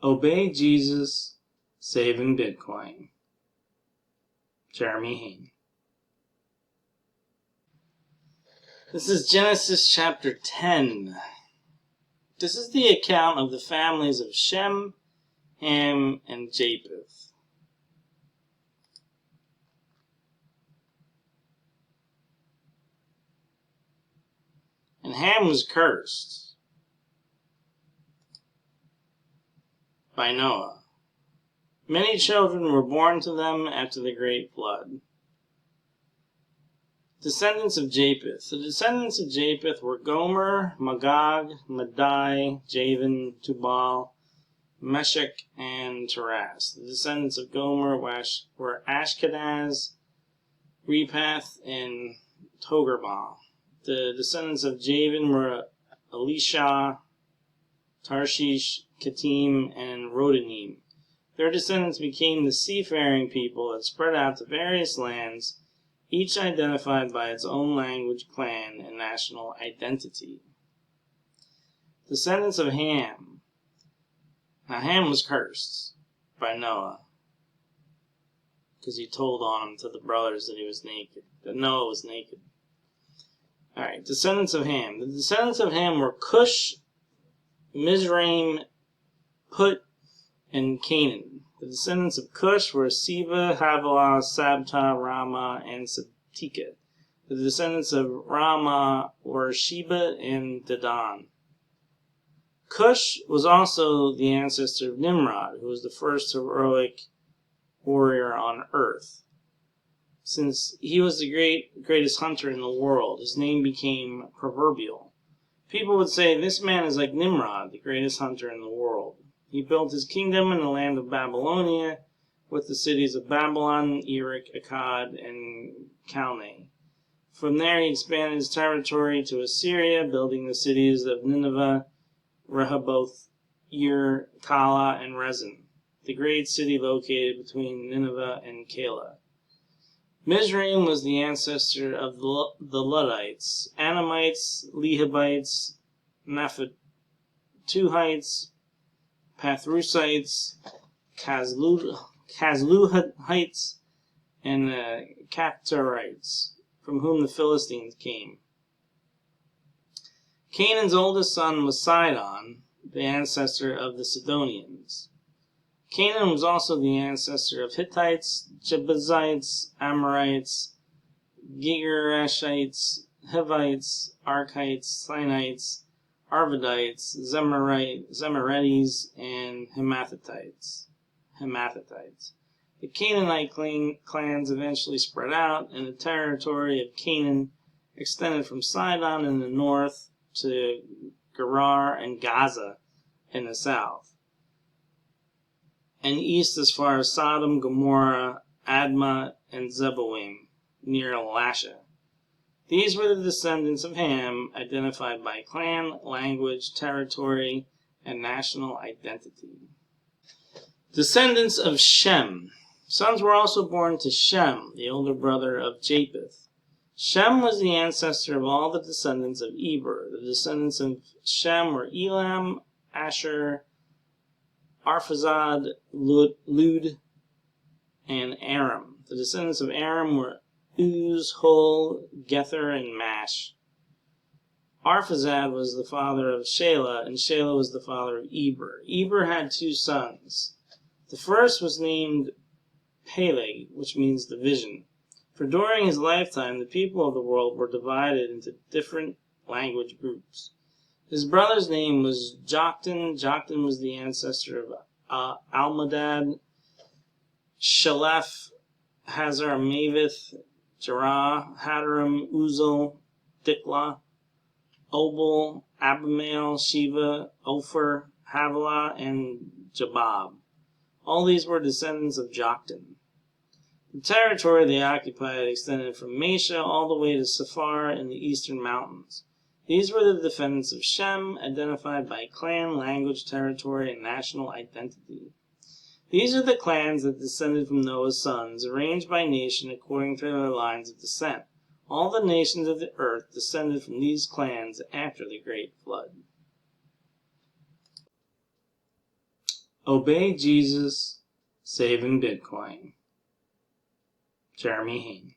Obey Jesus, saving Bitcoin. Jeremy Hain. This is Genesis chapter 10. This is the account of the families of Shem, Ham, and Japheth. And Ham was cursed by Noah. Many children were born to them after the great flood. Descendants of Japheth. The descendants of Japheth were Gomer, Magog, Madai, Javan, Tubal, Meshech, and Tiras. The descendants of Gomer were Ashkenaz, Rephath, and Togarmah. The descendants of Javan were Elisha, Tarshish, Kittim, and Rodanim. Their descendants became the seafaring people that spread out to various lands, each identified by its own language, clan, and national identity. Descendants of Ham. Now Ham was cursed by Noah because he told on him to the brothers that he was naked, that Noah was naked. Alright, descendants of Ham. The descendants of Ham were Cush, Mizraim, Put, and Canaan. The descendants of Cush were Seba, Havilah, Sabta, Ramah, and Sabtika. The descendants of Ramah were Sheba and Dedan. Cush was also the ancestor of Nimrod, who was the first heroic warrior on earth. Since he was the greatest hunter in the world, his name became proverbial. People would say, this man is like Nimrod, the greatest hunter in the world. He built his kingdom in the land of Babylonia, with the cities of Babylon, Erech, Akkad, and Calneh. From there he expanded his territory to Assyria, building the cities of Nineveh, Rehoboth, Ir, Kala, and Rezin, the great city located between Nineveh and Calah. Mizraim was the ancestor of the Luddites, Anamites, Lehabites, Naphtuhites, Pathrusites, Kazluhites, and Caphtorites, from whom the Philistines came. Canaan's oldest son was Sidon, the ancestor of the Sidonians. Canaan was also the ancestor of Hittites, Jebusites, Amorites, Girgashites, Hivites, Arkites, Sinites, Arvadites, Zemarites, and Hamathatites. The Canaanite clans eventually spread out, and the territory of Canaan extended from Sidon in the north to Gerar and Gaza in the south, and east as far as Sodom, Gomorrah, Admah, and Zeboim, near Lasha. These were the descendants of Ham, identified by clan, language, territory, and national identity. Descendants of Shem. Sons were also born to Shem, the older brother of Japheth. Shem was the ancestor of all the descendants of Eber. The descendants of Shem were Elam, Asher, Arphaxad, Lud, and Aram. The descendants of Aram were Uz, Hul, Gether, and Mash. Arphaxad was the father of Shelah, and Shelah was the father of Eber. Eber had two sons. The first was named Peleg, which means division. For during his lifetime, the people of the world were divided into different language groups. His brother's name was Joktan. Joktan was the ancestor of Almadad, Shalef, Hazar, Mavith, Jerah, Hadaram, Uzal, Diklah, Obal, Abimael, Sheva, Ophir, Havilah, and Jabab. All these were descendants of Joktan. The territory they occupied extended from Mesha all the way to Sephar in the eastern mountains. These were the descendants of Shem, identified by clan, language, territory, and national identity. These are the clans that descended from Noah's sons, arranged by nation according to their lines of descent. All the nations of the earth descended from these clans after the great flood. Obey Jesus, saving Bitcoin. Jeremy Hayne.